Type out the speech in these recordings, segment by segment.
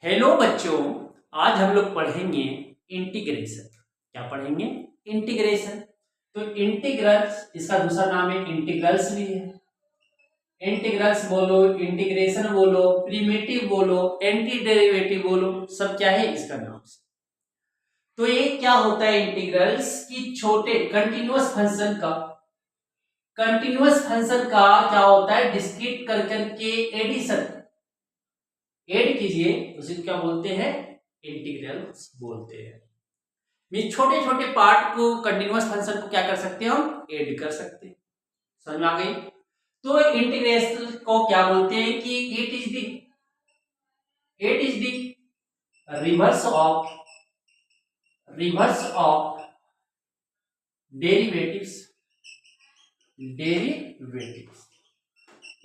Hello बच्चों, आज हम लोग पढ़ेंगे इंटीग्रेशन। क्या पढ़ेंगे? इंटीग्रेशन। तो इंटीग्रल्स, इसका दूसरा नाम है इंटीग्रल्स भी है। इंटीग्रल्स बोलो, इंटीग्रेशन बोलो, प्रिमिटिव बोलो, एंटी डेरिवेटिव बोलो, सब क्या है इसका नाम से। तो ये क्या होता है इंटीग्रल्स की छोटे कंटिन्यूअस फंक्शन का क्या होता है, डिस्क्रीट कर करके एडिशन ऐड कीजिए, उसे क्या बोलते हैं? इंटीग्रल्स बोलते हैं। ये छोटे छोटे पार्ट को, कंटिन्यूअस फंक्शन को क्या कर सकते हैं, हम ऐड कर सकते हैं। समझ में आ गई? तो इंटीग्रेशन को क्या बोलते हैं कि it is the reverse of derivatives.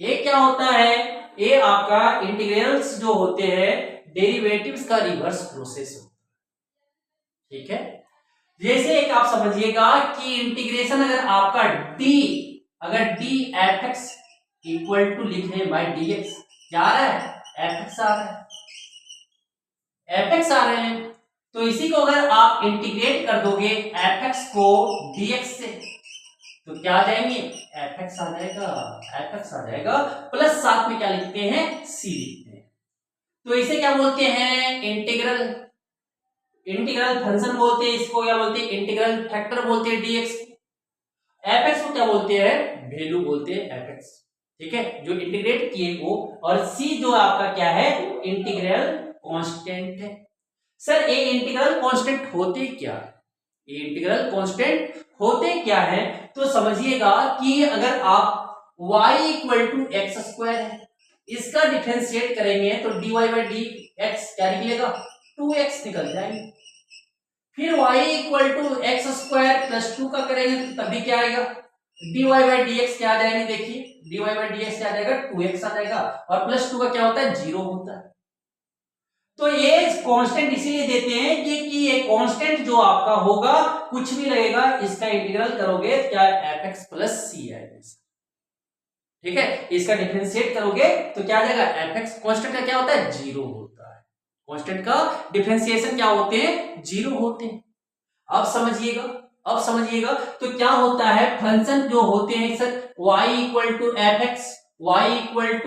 ये क्या होता है? ये आपका इंटीग्रल्स जो होते हैं, डेरिवेटिव्स का रिवर्स प्रोसेस होता है। ठीक है, जैसे एक आप समझिएगा कि इंटीग्रेशन अगर d f x equal to लिख रहे हैं बाई डी एक्स, क्या आ रहा है? एफ एक्स आ रहा है, तो इसी को अगर आप इंटीग्रेट कर दोगे एफ एक्स को डी एक्स से, तो क्या आ जाएंगे? एफ एक्स आ जाएगा प्लस साथ में क्या लिखते हैं? सी लिखते हैं। तो इसे क्या बोलते हैं? इंटीग्रल फंक्शन बोलते हैं, इसको क्या बोलते हैं? इंटीग्रल फैक्टर बोलते हैं डीएक्स। एफ एक्स को क्या बोलते हैं? वैल्यू बोलते हैं एफ एक्स। ठीक है, जो इंटीग्रेट किए वो, और सी जो आपका क्या है? इंटीग्रल कांस्टेंट है। सर ये इंटीग्रल कांस्टेंट होते क्या है? ये इंटीग्रल कांस्टेंट होते क्या है? तो समझिएगा कि अगर आप y equal to x square है, इसका डिफरेंशिएट करेंगे तो dy बाई डी एक्स क्या निकलेगा? 2x निकल जाएंगे। फिर y equal to x square plus 2 का करेंगे तो तभी क्या आएगा? dy बाई डी एक्स क्या आ जाएंगे? देखिए dy बाई डी एक्स क्या आ जाएगा? 2x आ जाएगा, और प्लस 2 का क्या होता है? 0 होता है। तो ये कांस्टेंट इसीलिए देते हैं कि ये कांस्टेंट जो आपका होगा, कुछ भी लगेगा, इसका इंटीग्रल करोगे क्या? एफ एक्स प्लस सी आएगा। ठीक है, इसका डिफरेंशिएट करोगे तो क्या आ जाएगा? F x. कांस्टेंट का क्या होता है? 0 होता है। कांस्टेंट का डिफरेंशिएशन क्या होते हैं? 0 होते हैं। अब समझिएगा तो क्या होता है? फंक्शन जो होते हैं sir, y equal to f x, y equal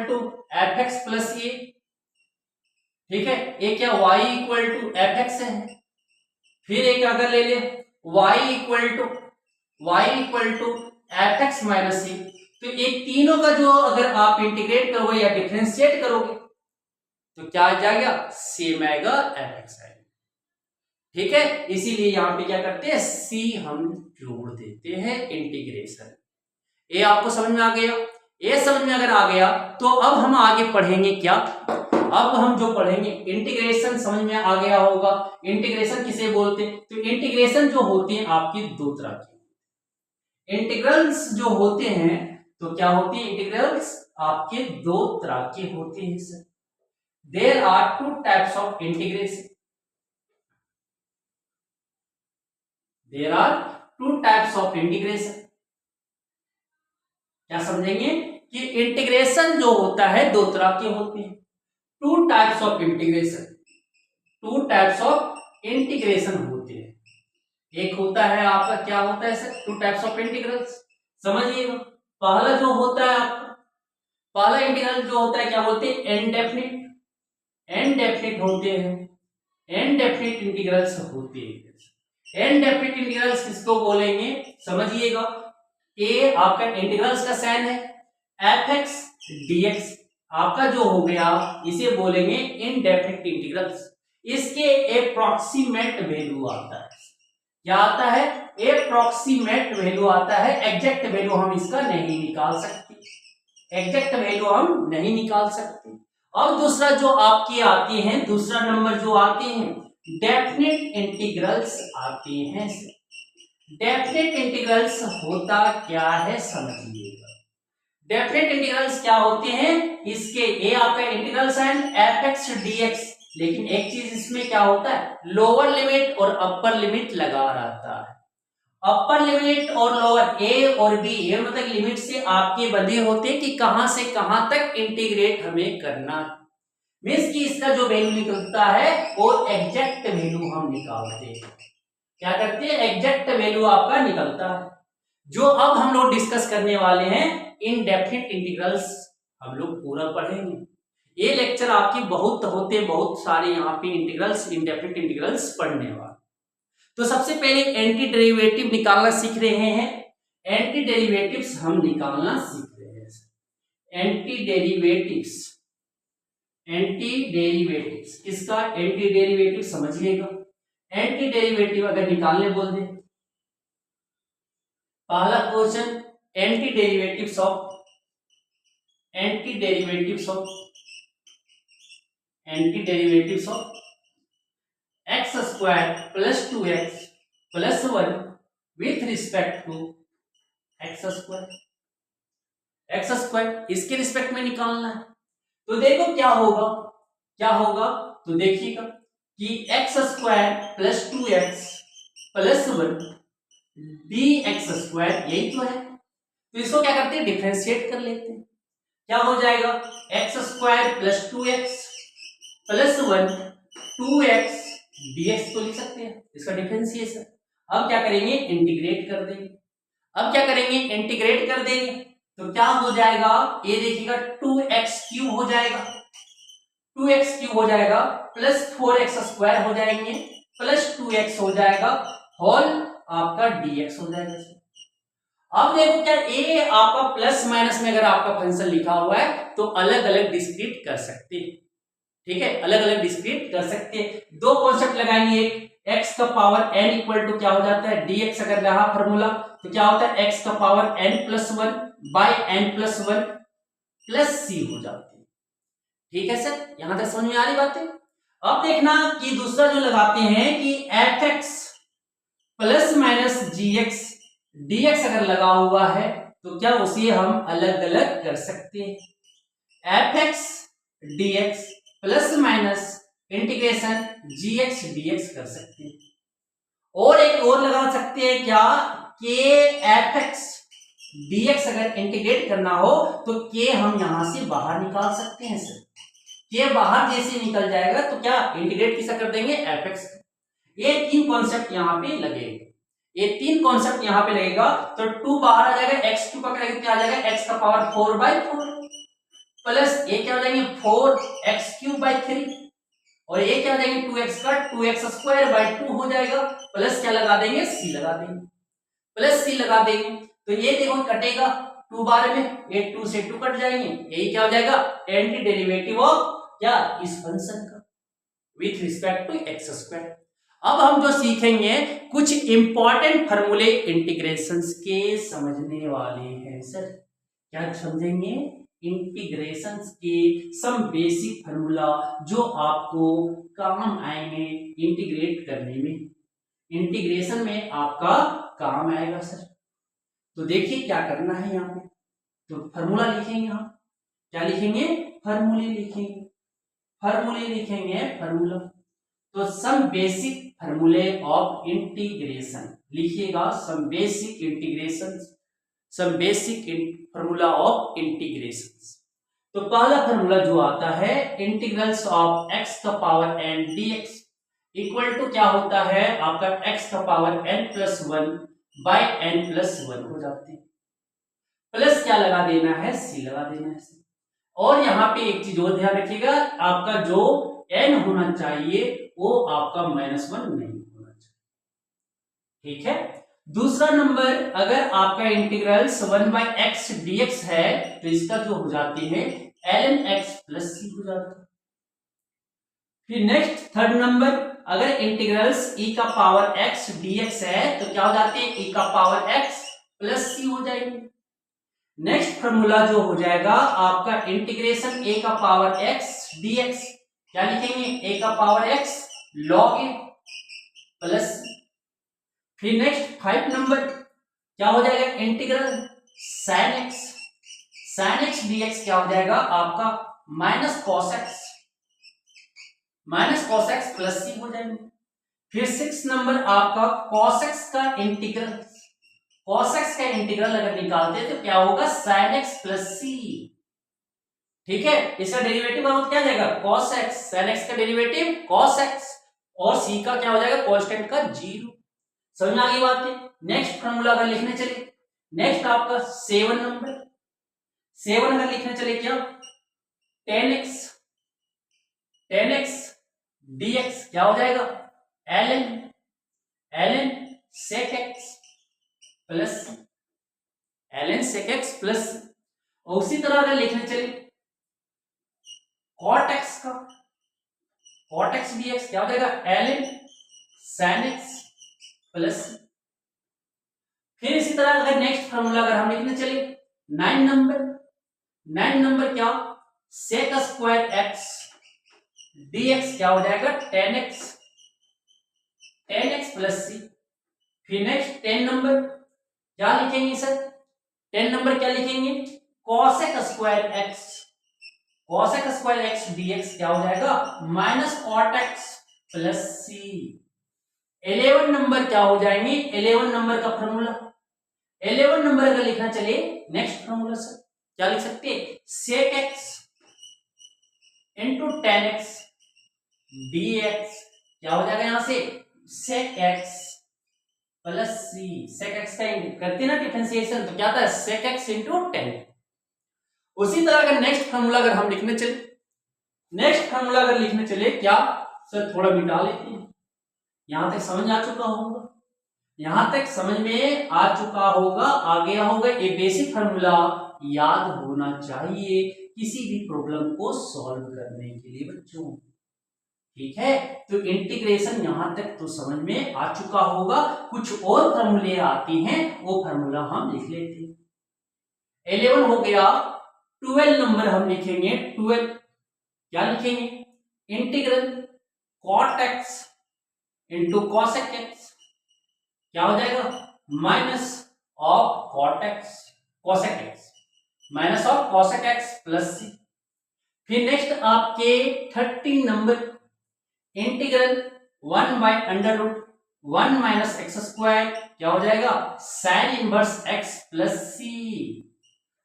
to f x plus ये। ठीक है, एक क्या y equal to f x है। फिर एक अगर ले ले y equal to f x minus c, तो ये तीनों का जो अगर आप इंटीग्रेट करोगे या डिफरेंशिएट करोगे तो क्या आ जाएगा? सेम आएगा, एफ एक्स आएगा। ठीक है, इसीलिए यहां पे क्या करते हैं? सी हम जोड़ देते हैं इंटीग्रेशन। ये आपको समझ में आ गया? ये समझ में अगर आ गया तो अब हम आगे पढ़ेंगे क्या? अब हम जो पढ़ेंगे इंटीग्रेशन, समझ में आ गया होगा। इंटीग्रेशन किसे बोलते हैं? तो इंटीग्रेशन जो होती है आपकी दो तरह की इंटीग्रल्स जो होते हैं, तो क्या होती है? इंटीग्रल्स आपके दो तरह के होते हैं sir. There are two types of integration. क्या समझेंगे कि इंटीग्रेशन जो होता है दो तरह के होते हैं। टू टाइप्स ऑफ इंटीग्रेशन होते हैं। एक होता है आपका, क्या होता है sir? To types of integrals. समझिएगा, पहला जो होता है आपका, पहला इंटीग्रल जो होता है क्या बोलते हैं? एनडेफिनिट होते हैं। एनडेफिनिट इंटीग्रल्स होते हैं। एनडेफिनिट इंटीग्रल्स किसको बोलेंगे? समझिएगा, ए आपका इंटीग्रल्स का साइन है, एफ एक्स डीएक्स आपका जो हो गया, इसे बोलेंगे इनडेफिनिट इंटीग्रल्स। इसके एप्रोक्सीमेट वैल्यू आता है। क्या आता है? एप्रोक्सीमेट वैल्यू आता है। एग्जैक्ट वैल्यू हम इसका नहीं निकाल सकते। और दूसरा जो आपकी आती है, दूसरा नंबर जो आते हैं, डेफिनिट इंटीग्रल्स आते हैं। डेफिनिट इंटीग्रल्स होता क्या है समझिएगा। डेफिनिट इंटीग्रल्स क्या होते हैं? इसके ए आपका integral sine f x dx, लेकिन एक चीज इसमें क्या होता है? लोअर लिमिट और अपर लिमिट लगा रहता है। अपर लिमिट और लोअर, ए और बी, ये मतलब लिमिट से आपके बंधे होते हैं कि कहां से कहां तक इंटीग्रेट हमें करना है। मीन्स कि इसका जो वैल्यू निकलता है वो एग्जैक्ट वैल्यू हम निकालते हैं। क्या करते हैं? एग्जैक्ट वैल्यू आपका निकलता है। जो अब हम लोग डिस्कस करने वाले हैं इनडेफिनिट इंटीग्रल्स, हम लोग पूरा पढ़ेंगे। ये लेक्चर आपकी बहुत सारे यहाँ पे इंटीग्रल्स, इनडेफिनिट इंटीग्रल्स पढ़ने वाले। तो सबसे पहले एंटी डेरिवेटिव निकालना सीख रहे हैं। एंटी डेरिवेटिव्स हम निकालना सीख रहे हैं। एंटी डेरिवेटिव्स, एंटी डेरिवेटिव्स किसका? एंटी डेरिवेटिव समझिएगा। एंटी डेरिवेटिव अगर निकालने बोल दे, पहला question anti derivatives of x square plus 2x plus 1 with respect to x square, इसके रिस्पेक्ट में निकालना है। तो देखो क्या होगा, तो देखिएगा कि x square plus 2x plus 1 dx square, यही तो है। तो इसको क्या करते हैं? डिफरेंशिएट कर लेते हैं। क्या हो जाएगा? X square plus 2x plus 1 2x dx को लिख सकते हैं, इसका डिफरेंशिएशन। अब क्या करेंगे? इंटीग्रेट कर देंगे। तो क्या हो जाएगा? ये देखिएगा 2x क्यूब हो जाएगा, 2x क्यूब हो जाएगा प्लस 4x स्क्वायर हो जाएंगे प्लस 2x हो जाएगा होल आपका dx हो जाएगा। अब देखो क्या ये आपका प्लस माइनस में अगर आपका फंक्शन लिखा हुआ है तो अलग अलग डिस्क्रीट कर सकते हैं। ठीक है, अलग अलग डिस्क्रीट कर सकते हैं। दो कॉन्सेप्ट लगाएंगे, एक x का पावर n इक्वल टू क्या हो जाता है? dx अगर रहा फॉर्मूला तो क्या होता है? x का power n plus 1 by n plus 1 plus c हो जाती है। ठीक है सर, यहां तक समझ में आ रही बात है? अब देखना कि दूसरा जो लगाते हैं कि fx plus minus gx dx अगर लगा हुआ है तो क्या उसे हम अलग अलग कर सकते हैं। fx dx plus minus integration gx dx कर सकते हैं। और एक और लगा सकते हैं क्या? k fx dx अगर इंटीग्रेट करना हो तो k हम यहां से बाहर निकाल सकते हैं सर। k बाहर जैसे निकल जाएगा तो क्या इंटीग्रेट किसका कर देंगे? fx। ये तीन कॉन्सेप्ट यहां पे लगेगा, तो 2 बाहर आ जाएगा, x क्यूब का क्या आ जाएगा? x का पावर 4/4 प्लस ये क्या हो जाएंगे? 4x क्यूब बाई 3 और ये क्या हो जाएंगे? 2x का 2x स्क्वायर बाई 2 हो जाएगा प्लस क्या लगा देंगे? c लगा देंगे, प्लस c लगा देंगे। तो ये देखो कटेगा 2 बार में, ये 2 से 2 कट जाएंगे, यही क्या हो जाएगा? एंटी डेरिवेटिव ऑफ क्या? इस फंक्शन का with respect to x square. अब हम जो सीखेंगे कुछ इंपॉर्टेंट फार्मूले इंटीग्रेशंस के समझने वाले हैं सर। क्या समझेंगे? इंटीग्रेशंस के सम बेसिक फार्मूला जो आपको काम आएंगे इंटीग्रेट करने में, इंटीग्रेशन में आपका काम आएगा सर। तो देखिए क्या करना है यहाँ पे, तो फार्मूला लिखेंगे हम। क्या लिखेंगे? फार्मूले लिखेंगे, फार्मूला। तो सम बेसिक फार्मूले ऑफ इंटीग्रेशन लिखिएगा, some basic formula of integration. तो पहला फार्मूला जो आता है इंटीग्रल्स ऑफ x का power n dx equal to क्या होता है? आपका x का power n plus 1 by n plus 1 हो जाती है, प्लस क्या लगा देना है? c लगा देना है। और यहाँ पे एक चीज और ध्यान रखिएगा, आपका जो n होना चाहिए वो आपका -1 नहीं होना चाहिए। ठीक है। दूसरा नंबर, अगर आपका इंटीग्रल्स 1/x dx है तो इसका जो हो जाती है ln x प्लस c हो जाता है। फिर नेक्स्ट थर्ड नंबर, अगर इंटीग्रल्स e का पावर x dx है तो क्या हो जाती है? e का पावर x प्लस c हो जाएगी। नेक्स्ट फॉर्मूला जो हो जाएगा आपका इंटीग्रेशन a का पावर x dx, क्या लिखेंगे? a का power x log a plus. फिर नेक्स्ट 5 नंबर क्या हो जाएगा? इंटीग्रल sin x dx क्या हो जाएगा आपका? Minus cos x plus c हो जाएंगे। फिर 6 नंबर आपका cos x का इंटीग्रल, अगर निकालते हैं तो क्या होगा? sin x plus c। ठीक है, इसका डेरिवेटिव मतलब क्या जाएगा cos x, sin x का डेरिवेटिव cos x, और c का क्या हो जाएगा कांस्टेंट का 0। समझ में आ गई बात है। नेक्स्ट फॉर्मूला अगर लिखने चले, नेक्स्ट आपका 7 नंबर, 7 अगर लिखने चले क्या 10x dx क्या हो जाएगा ln sec x प्लस, और उसी तरह अगर लिखने चले cot x dx क्या हो जाएगा ln sin x प्लस। फिर इसी तरह अगर नेक्स्ट फॉर्मूला अगर हम लिखने चले 9 नंबर क्या sec स्क्वायर x dx क्या हो जाएगा 10x प्लस c। फिर नेक्स्ट 10 नंबर क्या लिखेंगे सर, 10 नंबर क्या लिखेंगे cosec स्क्वायर x dx क्या हो जाएगा minus cot x plus c। 11 number क्या हो जाएंगे, 11 नंबर का फॉर्मूला, 11 नंबर अगर लिखना चले नेक्स्ट फॉर्मूला सर क्या लिख सकते हैं sec x into 10x dx क्या हो जाएगा यहां से sec x plus c। sec x का करते ना डिफरेंशिएशन तो क्या था sec x इंटू 10। उसी तरह अगर नेक्स्ट फॉर्मूला अगर हम लिखने चले, नेक्स्ट फॉर्मूला अगर लिखने चले क्या सर थोड़ा मिटा लेते हैं, यहां तक समझ आ चुका होगा, यहां तक समझ में आ चुका होगा, आ गया होगा। ये बेसिक फॉर्मूला याद होना चाहिए किसी भी प्रॉब्लम को सॉल्व करने के लिए बच्चों, ठीक है। तो इंटीग्रेशन यहां तक तो समझ में आ चुका होगा। कुछ और फॉर्मूले आते हैं वो फॉर्मूला हम लिख लेते हैं। 11 हो गया, 12 नंबर हम लिखेंगे 12 क्या लिखेंगे integral cot x into cosec x क्या हो जाएगा minus of cot x cosec x minus of cosec x plus c। फिर नेक्स्ट आपके 13 number integral 1 by under root 1 minus x square क्या हो जाएगा sine inverse x plus c।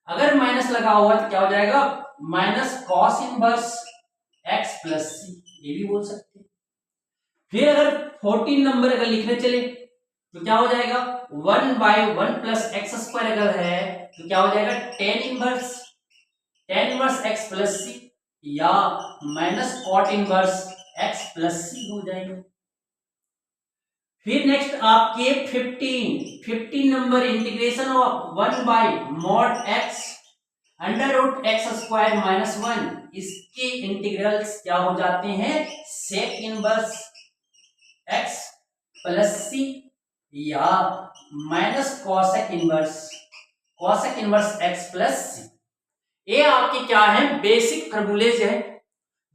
अगर minus लगा हुआ तो क्या हो जाएगा minus cos inverse x plus c, ये भी बोल सकते हैं। फिर अगर 14 नंबर अगर लिखने चले तो क्या हो जाएगा 1 बाय 1 प्लस एक्स स्क्वायर अगर है तो क्या हो जाएगा tan inverse x plus c या minus cot inverse x plus c हो जाएगा। फिर नेक्स्ट आपके 15 number integration of 1 by mod x under root x square minus 1, इसके इंटीग्रल्स क्या हो जाते हैं sec inverse x plus c या minus cosec inverse x plus c। ये आपके क्या है बेसिक फॉर्मूलेज है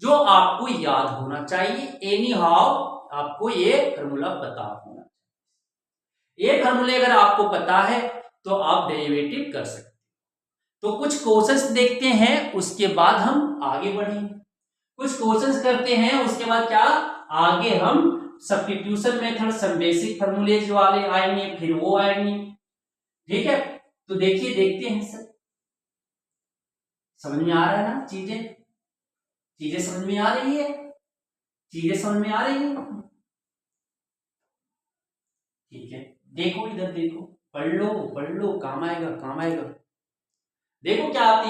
जो आपको याद होना चाहिए। एनी हाउ आपको ये फॉर्मूला पता होना चाहिए। ये फॉर्मूले अगर आपको पता है तो आप डेरिवेटिव कर सकते। तो कुछ क्वेश्चंस देखते हैं उसके बाद हम आगे बढ़ेंगे। कुछ क्वेश्चंस करते हैं उसके बाद क्या आगे हम सब्स्टिट्यूशन मेथड सब बेसिक फॉर्मूलेज वाले आएंगे, फिर वो आएंगे, ठीक है। तो देखिए देखते हैं सर, समझ में आ रहा है ना चीजें समझ में आ रही है, चीजें समझ में आ रही है, ठीक है। देखो इधर देखो, पढ़ लो काम आएगा। देखो क्या आते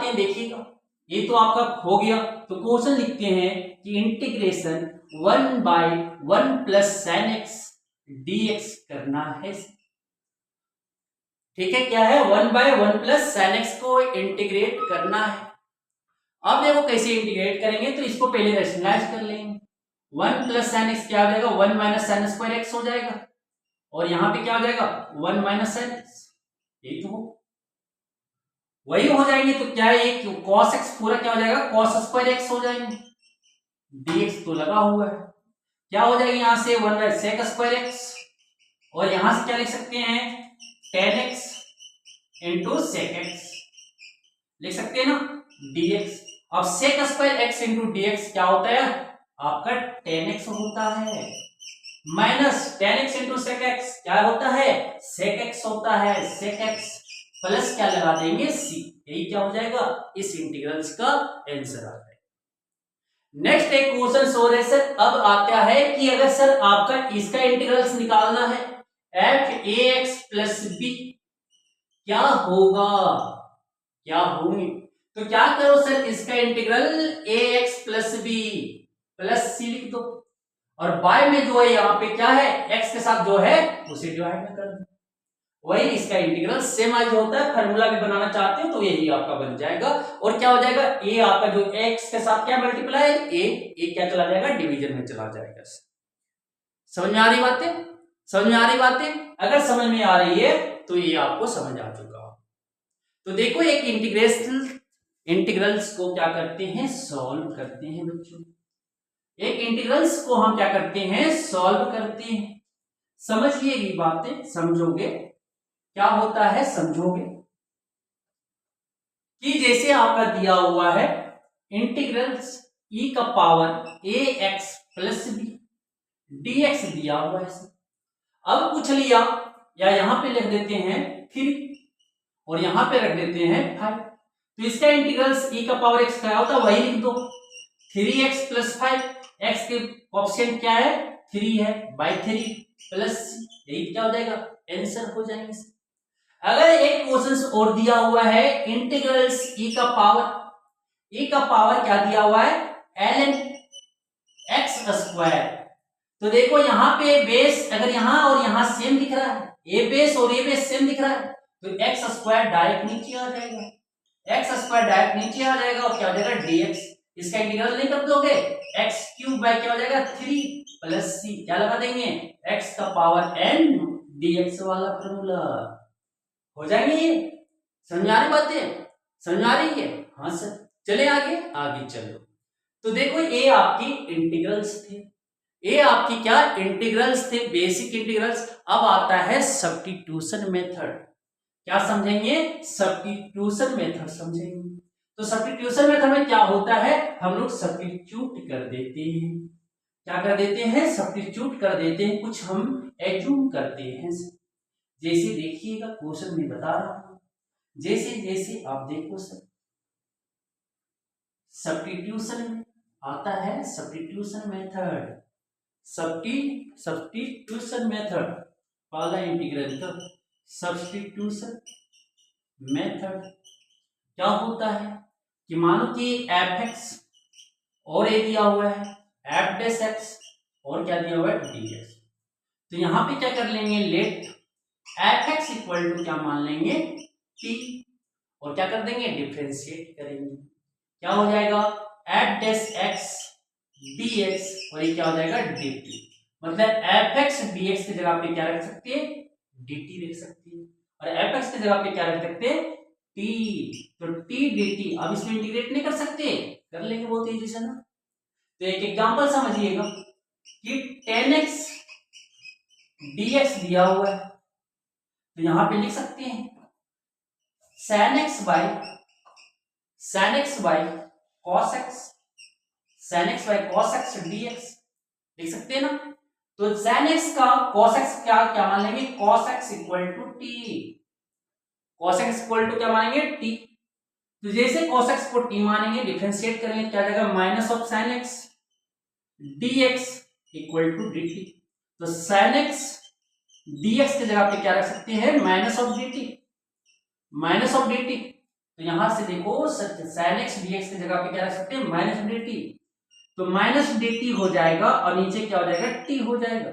हैं देखिएगा। ये तो आपका हो गया। तो क्वेश्चन लिखते हैं कि integration 1 by 1 plus sine x dx करना है, ठीक है। क्या है 1 बाय 1 प्लस साइन एक्स को इंटीग्रेट करना है। अब देखो कैसे इंटीग्रेट करेंगे, तो इसको पहले रैशनलाइज कर लेंगे। 1 प्लस साइन एक्स क्या हो जाएगा 1 माइनस साइन स्क्वायर एक्स हो जाएगा, और यहां पे क्या हो जाएगा 1 माइनस साइन एक्स, यही तो वही हो जाएंगे। तो क्या है cos x पूरा क्या हो जाएगा cos स्क्वायर x हो जाएंगे, dx तो लगा हुआ है, क्या हो जाएगा यहां से 1 बाय सेक स्क्वायर x, और यहां से क्या लिख सकते हैं tan x into sec x लिख सकते हैं ना dx। अब sec square x into dx क्या होता है आपका tan x होता है, minus tan x into sec x क्या होता है sec x होता है, sec x प्लस क्या लगा देंगे c, यही क्या हो जाएगा, इस इंटीग्रल्स का आंसर आ जाएगा। नेक्स्ट एक क्वेश्चन और है सर, अब आता है कि अगर सर आपका इसका इंटीग्रल्स निकालना है f a x plus b, क्या होगा, क्या होंगे, तो क्या करो सर, इसका integral a x plus b plus c लिख दो, और बाय में जो है यहाँ पे क्या है, एक्स के साथ जो है उसे डिवाइड में कर दो, वही इसका इंटीग्रल सेम आज होता है। फार्मूला भी बनाना चाहते हो तो यही आपका बन जाएगा, और क्या हो जाएगा, ए आपका जो एक्स के साथ क्या मल्टीप्लाई, ए क्या चला जाएगा, डिवीजन में चला जाएगा। समझ में आ रही बातें, समझ में आ रही बातें, अगर समझ में आ रही है तो ये आपको समझ आ चुका हो। तो देखो एक इंटीग्रल्स को क्या करते हैं, सॉल्व करते हैं बच्चों, एक इंटीग्रल्स को हम क्या करते हैं, सॉल्व करते हैं। समझिए ये बातें, समझोगे क्या होता है, समझोगे कि जैसे आपका दिया हुआ है इंटीग्रल्स e का पावर ए एक्स प्लस बी dx दिया हुआ है, अब पूछ लिया, या यहां पे लिख देते हैं 3 और यहां पे रख देते हैं 5, तो इसका इंटीग्रल्स e का पावर x क्या होता है, वही लिख दो, 3x प्लस 5, x के कोएफिशिएंट क्या है, 3 है, बाई 3 प्लस यही क्या हो जाएगा, आंसर हो जाएंगे। अगर एक क्वेश्चन और दिया हुआ है इंटीग्रल्स e का पावर क्या दिया हुआ है, ln x स्क्वायर, तो देखो यहाँ पे बेस अगर यहाँ और यहाँ सेम दिख रहा है, ए बेस और ए बेस सेम दिख रहा है, तो एक्स स्क्वायर डायरेक्ट नीचे आ जाएगा, एक्स स्क्वायर डायरेक्ट नीचे आ जाएगा, और क्या हो जाएगा dx, इसका इंटीग्रल नहीं कर दोगे, एक्स क्यूब बाय क्या हो जाएगा 3 प्लस सी, क्या लगा देंगे, एक्स का पावर n dx वाला फॉर्मूला हो जाएंगे। ये समझ आ रही बातें, समझ आ रही है, हाँ सर, चले आगे चलो। तो देखो ये आपकी इंटीग्रल्स थे, ये आपकी क्या इंटीग्रल्स थे, बेसिक इंटीग्रल्स। अब आता है सब्स्टिट्यूशन मेथड, क्या समझेंगे, सब्स्टिट्यूशन मेथड समझेंगे। तो सब्स्टिट्यूशन मेथड में क्या होता है, हम लोग सब्स्टिट्यूट कर देते हैं, क्या कर देते हैं, सब्स्टिट्यूट कर देते हैं, कुछ हम एज्यूम करते हैं। जैसे देखिएगा क्वेश्चन में बता रहा हूं, जैसे जैसे आप देखो सर, सब्स्टिट्यूशन में आता है सब्स्टिट्यूशन मेथड, सब्स्टिट्यूशन मेथड वाला इंटीग्रल का सब्स्टिट्यूशन मेथड क्या होता है कि मानो कि एफ एक्स और ए दिया हुआ है एफ डैश एक्स और क्या दिया हुआ है डी एक्स, तो यहां पे क्या कर लेंगे, let f x equal to क्या मान लेंगे टी, और क्या कर देंगे, डिफरेंशिएट करेंगे, क्या हो जाएगा एफ डैश एक्स dx और ये क्या हो जाएगा dt, मतलब fx dx की जगह पे क्या रख सकते हैं, dt रख सकते हैं, और fx की जगह पे क्या रख सकते हैं, t, तो t dt। अब इसमें इंटीग्रेट नहीं कर सकते, कर लेंगे बहुत इजी से ना। तो एक एग्जांपल समझिएगा कि 10x dx दिया हुआ है, तो यहां पे लिख सकते हैं sin x by cos x, sin x by cos x dx लिख सकते हैं ना। तो sin x का cos x क्या मान लेंगे, cos x equal to t, cos x equal to क्या मानेंगे t, तो जैसे cos x को t मानेंगे, डिफरेंशिएट करेंगे, क्या जाएगा minus of sin x dx equal to dt, तो sin x dx की जगह पे क्या रख सकते हैं, माइनस ऑफ dt, तो यहां से देखो sin x dx की जगह पे क्या रख सकते हैं, माइनस dt, तो माइनस dt हो जाएगा और नीचे क्या हो जाएगा t हो जाएगा,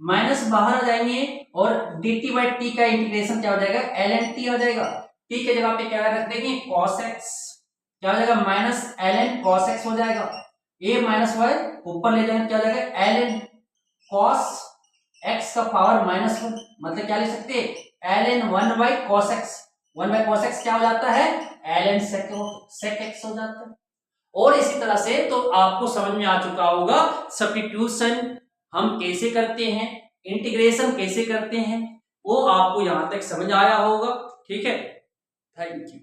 माइनस बाहर आ जाएंगे और dt बाई t का इंटीग्रेशन क्या हो जाएगा ln t हो जाएगा, t के जगह पे क्या रख देंगे cos x, क्या हो जाएगा माइनस ln cos x हो जाएगा, a माइनस y ऊपर ले जाएंगे क्या हो जाएगा ln cos x का पावर माइनस 1, मतलब क्या ले सकते हैं ln 1 by cos x, 1 by cos x क्या हो जाता है ln sec x हो जाता है। और इसी तरह से तो आपको समझ में आ चुका होगा सब्स्टिट्यूशन हम कैसे करते हैं, इंटीग्रेशन कैसे करते हैं, वो आपको यहां तक समझ आया होगा। ठीक है, थैंक यू।